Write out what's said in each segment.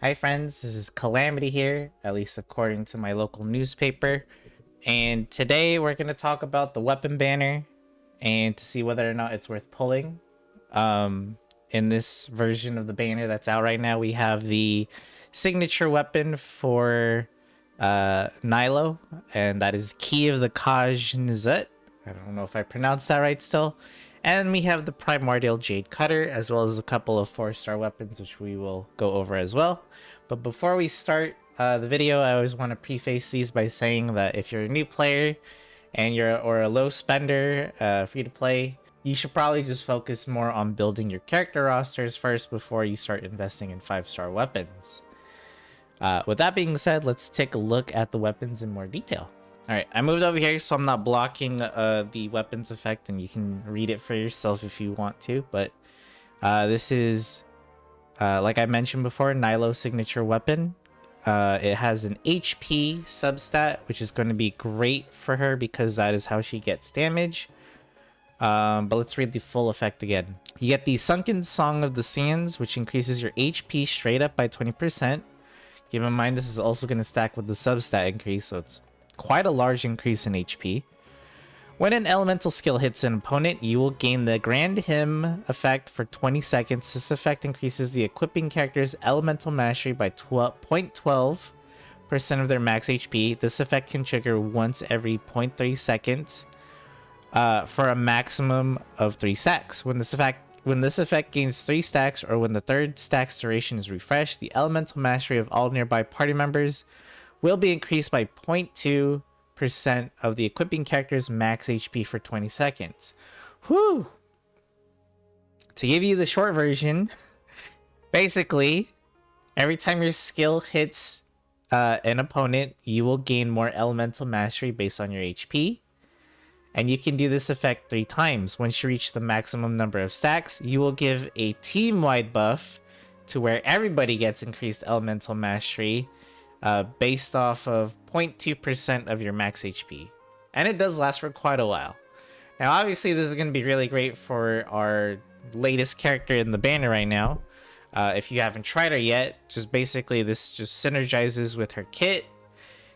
Hi friends, this is Calamity here, at least according to my local newspaper. And today we're going to talk about the weapon banner and to see whether or not it's worth pulling. In this version of the banner that's out right now, we have the signature weapon for Nilou, and that is Key of the Khaj-Nisut. I don't know if I pronounced that right still. And we have the Primordial Jade Cutter, as well as a couple of 4-star weapons, which we will go over as well. But before we start the video, I always want to preface these by saying that if you're a new player and you're a low spender, free to play, you should probably just focus more on building your character rosters first before you start investing in 5-star weapons. With that being said, let's take a look at the weapons in more detail. Alright, I moved over here so I'm not blocking the weapons effect, and you can read it for yourself if you want to, but this is, like I mentioned before, Nilou's signature weapon. It has an HP substat, which is going to be great for her because that is how she gets damage. But let's read the full effect again. You get the Sunken Song of the Sands, which increases your HP straight up by 20%. Keep in mind this is also going to stack with the substat increase, so it's quite a large increase in HP. When an elemental skill hits an opponent, you will gain the Grand Hymn effect for 20 seconds. This effect increases the equipping character's elemental mastery by 0.12% of their max HP. This effect can trigger once every 0.3 seconds for a maximum of 3 stacks. When this effect gains 3 stacks, or when the third stack's duration is refreshed, the elemental mastery of all nearby party members will be increased by 0.2% of the equipping character's max HP for 20 seconds. Whew! To give you the short version, basically, every time your skill hits an opponent, you will gain more elemental mastery based on your HP. And you can do this effect 3 times. Once you reach the maximum number of stacks, you will give a team-wide buff to where everybody gets increased elemental mastery based off of 0.2% of your max HP. And it does last for quite a while. Now, obviously, this is going to be really great for our latest character in the banner right now. If you haven't tried her yet, just basically this just synergizes with her kit.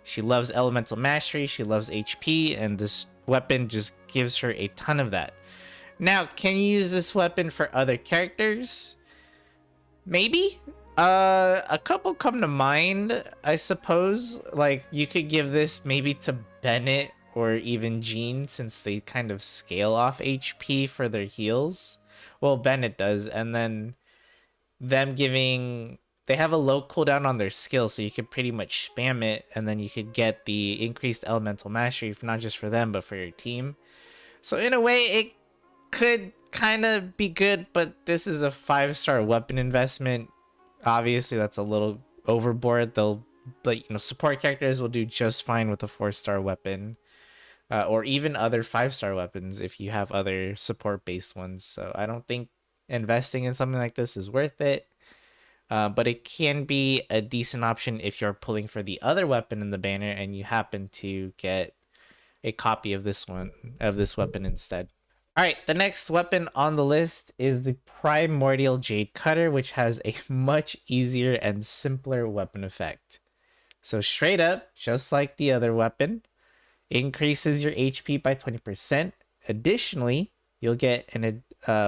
She loves elemental mastery, she loves HP, and this weapon just gives her a ton of that. Now, can you use this weapon for other characters? Maybe? A couple come to mind, I suppose. Like, you could give this maybe to Bennett or even Jean, since they kind of scale off HP for their heals. Well, Bennett does, and then them giving... They have a low cooldown on their skill, so you could pretty much spam it, and then you could get the increased elemental mastery, not just for them, but for your team. So in a way, it could kind of be good, but this is a 5-star weapon investment. Obviously, that's a little overboard. They'll, like, support characters will do just fine with a 4-star weapon, or even other 5-star weapons if you have other support-based ones. So I don't think investing in something like this is worth it. But it can be a decent option if you're pulling for the other weapon in the banner and you happen to get a copy of this weapon instead. Alright, the next weapon on the list is the Primordial Jade Cutter, which has a much easier and simpler weapon effect. So straight up, just like the other weapon, increases your HP by 20%. Additionally, you'll get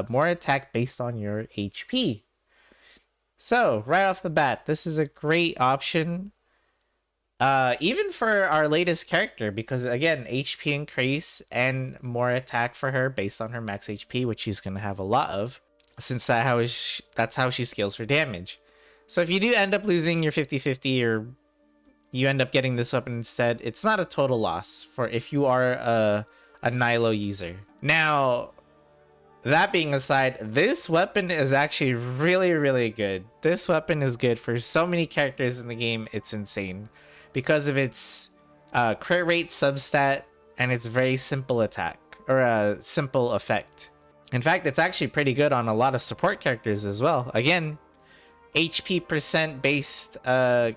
more attack based on your HP. So, right off the bat, this is a great option, even for our latest character, because again, HP increase and more attack for her based on her max HP, which she's going to have a lot of, since that's how she scales her damage. So if you do end up losing your 50-50, or you end up getting this weapon instead, it's not a total loss for if you are a Nilou user. Now, that being aside, this weapon is actually really, really good. This weapon is good for so many characters in the game, it's insane. Because of its crit rate substat and its very simple attack, or a simple effect. In fact, it's actually pretty good on a lot of support characters as well. Again, HP percent based, HP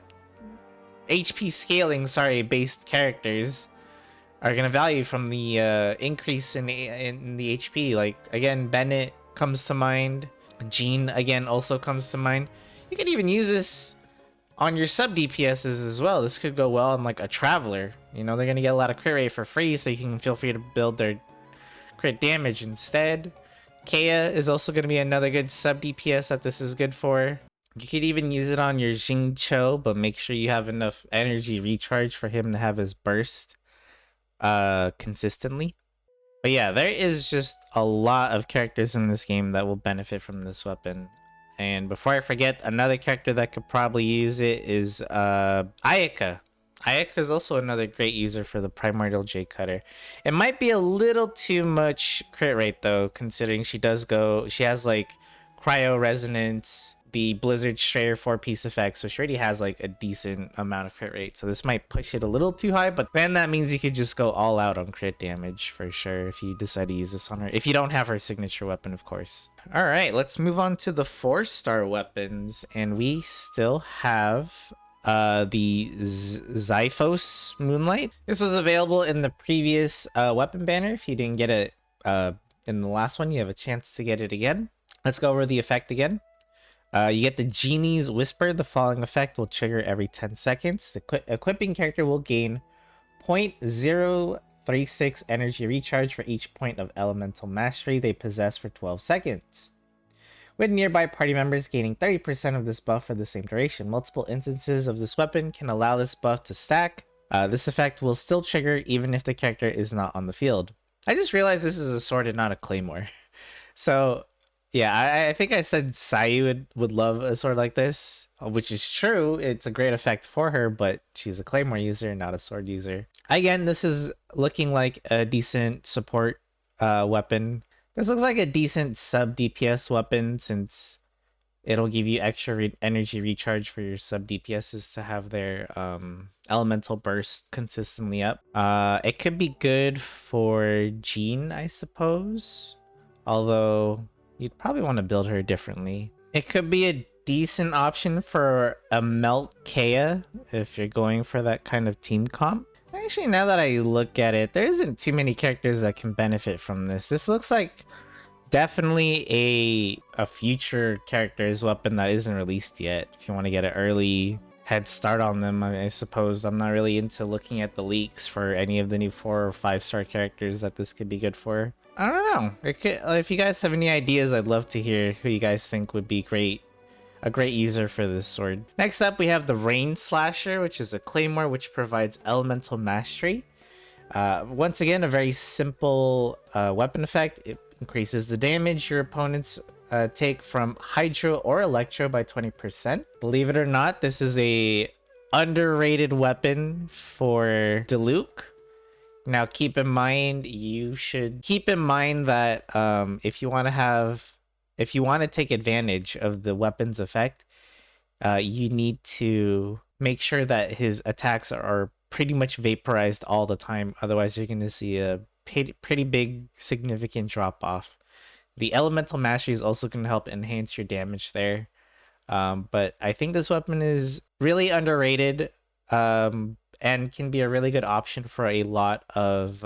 scaling, based characters are gonna value from the increase in the HP. Like, again, Bennett comes to mind. Jean again also comes to mind. You can even use this on your sub DPSs as well. This could go well on like a Traveler. You know, they're gonna get a lot of crit rate for free, so you can feel free to build their crit damage instead. Kea is also gonna be another good sub DPS that this is good for. You could even use it on your Xingqiu, but make sure you have enough energy recharge for him to have his burst consistently. But yeah, there is just a lot of characters in this game that will benefit from this weapon. And before I forget, another character that could probably use it is Ayaka. Ayaka is also another great user for the Primordial Jade Cutter. It might be a little too much crit rate though, considering she has like Cryo Resonance, the Blizzard Strayer 4-piece effect, so she already has like a decent amount of crit rate. So this might push it a little too high, but then that means you could just go all out on crit damage for sure if you decide to use this on her. If you don't have her signature weapon, of course. All right, let's move on to the 4-star weapons, and we still have the Xiphos Moonlight. This was available in the previous weapon banner. If you didn't get it in the last one, you have a chance to get it again. Let's go over the effect again. You get the Genie's Whisper. The following effect will trigger every 10 seconds. The equipping character will gain 0.036 energy recharge for each point of elemental mastery they possess for 12 seconds. With nearby party members gaining 30% of this buff for the same duration, multiple instances of this weapon can allow this buff to stack. This effect will still trigger even if the character is not on the field. I just realized this is a sword and not a claymore. So yeah, I think I said Sayu would love a sword like this, which is true. It's a great effect for her, but she's a claymore user, not a sword user. Again, this is looking like a decent support weapon. This looks like a decent sub DPS weapon, since it'll give you extra energy recharge for your sub DPSs to have their elemental burst consistently up. It could be good for Jean, I suppose, although you'd probably want to build her differently. It could be a decent option for a Melt Kea if you're going for that kind of team comp. Actually, now that I look at it, there isn't too many characters that can benefit from this. This looks like definitely a future character's weapon that isn't released yet. If you want to get an early head start on them, I suppose. I'm not really into looking at the leaks for any of the new 4 or 5-star characters that this could be good for. I don't know. If you guys have any ideas, I'd love to hear who you guys think would be a great user for this sword. Next up, we have the Rainslasher, which is a claymore which provides elemental mastery. Once again, a very simple weapon effect. It increases the damage your opponents take from Hydro or Electro by 20%. Believe it or not, this is a underrated weapon for Diluc. Now, keep in mind that if you want to take advantage of the weapon's effect, you need to make sure that his attacks are pretty much vaporized all the time. Otherwise, you're going to see a pretty big significant drop off. The elemental mastery is also going to help enhance your damage there. But I think this weapon is really underrated. And can be a really good option for a lot of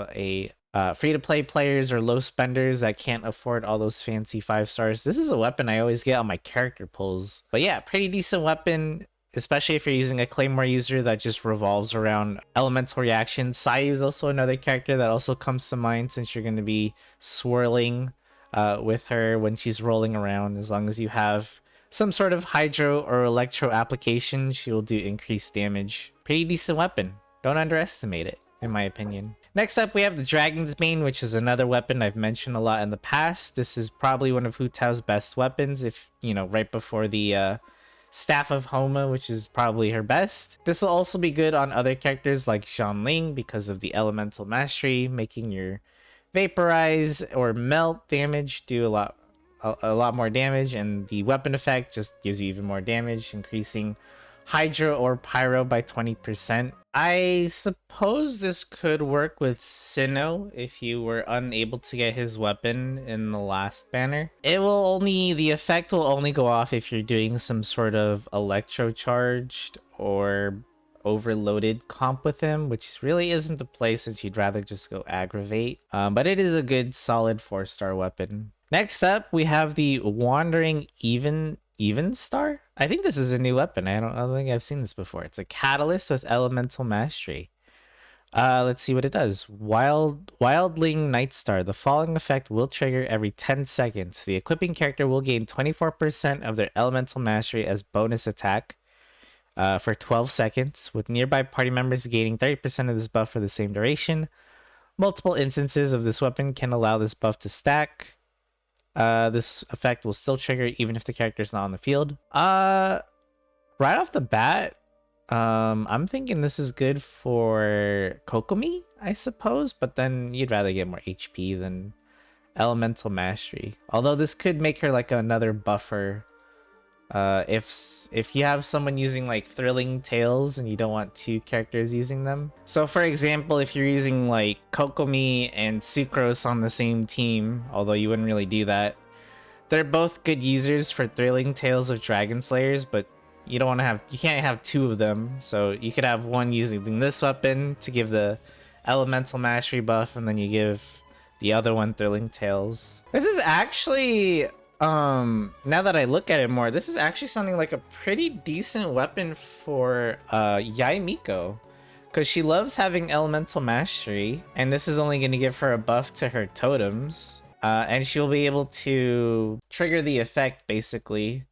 free-to-play players or low spenders that can't afford all those fancy 5-stars. This is a weapon I always get on my character pulls. But yeah, pretty decent weapon, especially if you're using a claymore user that just revolves around elemental reactions. Sayu is also another character that also comes to mind, since you're going to be swirling with her when she's rolling around. As long as you have some sort of Hydro or Electro application, she will do increased damage. Pretty decent weapon. Don't underestimate it, in my opinion. Next up, we have the Dragon's Bane, which is another weapon I've mentioned a lot in the past. This is probably one of Hu Tao's best weapons, if, right before the Staff of Homa, which is probably her best. This will also be good on other characters like Xianling because of the elemental mastery, making your vaporize or melt damage do a lot more damage, and the weapon effect just gives you even more damage, increasing Hydro or Pyro by 20%. I suppose this could work with Sinnoh if you were unable to get his weapon in the last banner. The effect will only go off if you're doing some sort of electro charged or overloaded comp with him, which really isn't the play since you'd rather just go aggravate. But it is a good solid 4-star weapon. Next up, we have the Wandering Evenstar. I think this is a new weapon. I don't think I've seen this before. It's a catalyst with elemental mastery. Let's see what it does. Wildling Nightstar. The following effect will trigger every 10 seconds. The equipping character will gain 24% of their elemental mastery as bonus attack for 12 seconds, with nearby party members gaining 30% of this buff for the same duration. Multiple instances of this weapon can allow this buff to stack. This effect will still trigger even if the character is not on the field. Right off the bat, I'm thinking this is good for Kokomi, I suppose, but then you'd rather get more HP than Elemental Mastery. Although this could make her like another buffer. If you have someone using like Thrilling Tales and you don't want two characters using them. So for example, if you're using like Kokomi and Sucrose on the same team, although you wouldn't really do that, they're both good users for Thrilling Tales of Dragon Slayers, but you can't have two of them. So you could have one using this weapon to give the elemental mastery buff, and then you give the other one Thrilling Tales. This is actually, now that I look at it more, this is actually sounding like a pretty decent weapon for Yai Miko, because she loves having elemental mastery, and this is only going to give her a buff to her totems. And she'll be able to trigger the effect basically,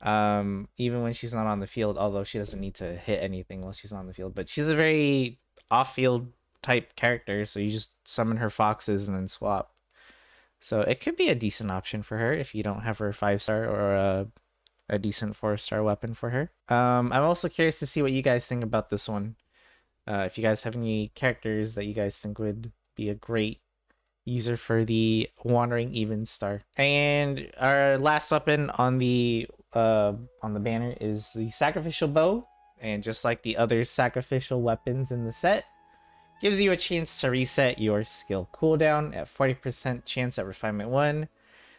even when she's not on the field, although she doesn't need to hit anything while she's on the field. But she's a very off-field type character, so you just summon her foxes and then swap. So it could be a decent option for her if you don't have her 5-star or a decent 4-star weapon for her. I'm also curious to see what you guys think about this one. If you guys have any characters that you guys think would be a great user for the Wandering Evenstar. And our last weapon on the banner is the Sacrificial Bow, and just like the other sacrificial weapons in the set, gives you a chance to reset your skill cooldown at 40% chance at Refinement 1.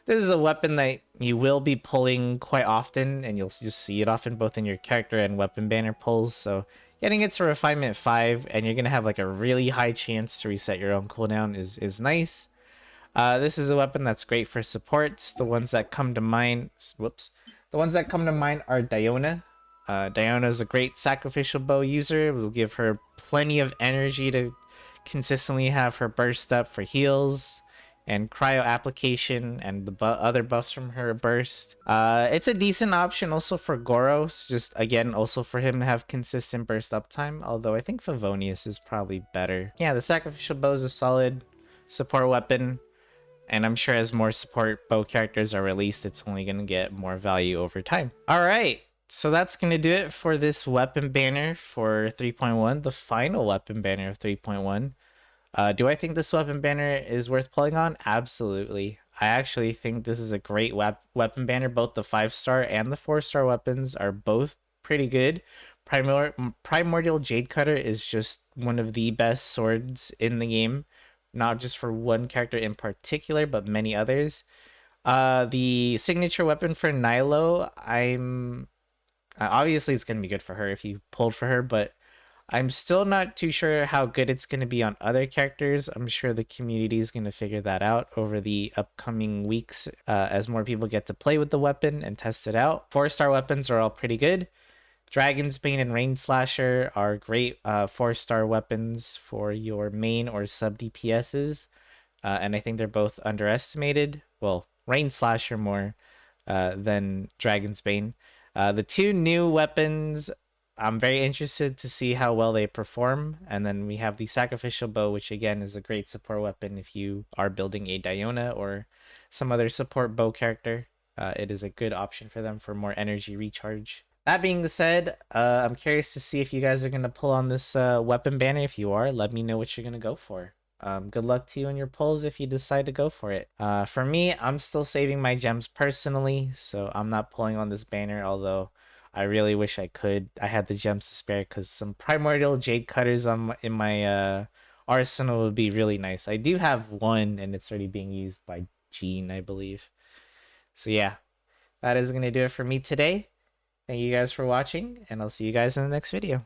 This is a weapon that you will be pulling quite often, and you'll just see it often both in your character and weapon banner pulls, so getting it to Refinement 5 and you're going to have like a really high chance to reset your own cooldown is nice. This is a weapon that's great for supports. The ones that come to mind, the ones that come to mind are Diona. Diona is a great Sacrificial Bow user. It will give her plenty of energy to consistently have her burst up for heals and cryo application and the other buffs from her burst. It's a decent option also for Goros, just again also for him to have consistent burst uptime, although I think Favonius is probably better. Yeah, the Sacrificial Bow is a solid support weapon, and I'm sure as more support bow characters are released, it's only going to get more value over time. Alright, so that's going to do it for this weapon banner for 3.1, the final weapon banner of 3.1. Do I think this weapon banner is worth pulling on? Absolutely. I actually think this is a great weapon banner. Both the 5-star and the 4-star weapons are both pretty good. Primordial Jade Cutter is just one of the best swords in the game, not just for one character in particular, but many others. The signature weapon for Nilou, obviously it's going to be good for her if you pulled for her, but I'm still not too sure how good it's going to be on other characters. I'm sure the community is going to figure that out over the upcoming weeks as more people get to play with the weapon and test it out. 4-star weapons are all pretty good. Dragon's Bane and Rainslasher are great 4-star weapons for your main or sub DPSs. And I think they're both underestimated. Well, Rainslasher more than Dragon's Bane. The two new weapons, I'm very interested to see how well they perform. And then we have the Sacrificial Bow, which again is a great support weapon if you are building a Diona or some other support bow character. It is a good option for them for more energy recharge. That being said, I'm curious to see if you guys are going to pull on this weapon banner. If you are, let me know what you're going to go for. Good luck to you on your pulls if you decide to go for it. For me, I'm still saving my gems personally, so I'm not pulling on this banner, although I really wish I could. I had the gems to spare because some Primordial Jade Cutters in my arsenal would be really nice. I do have one, and it's already being used by Jean, I believe. So yeah, that is going to do it for me today. Thank you guys for watching, and I'll see you guys in the next video.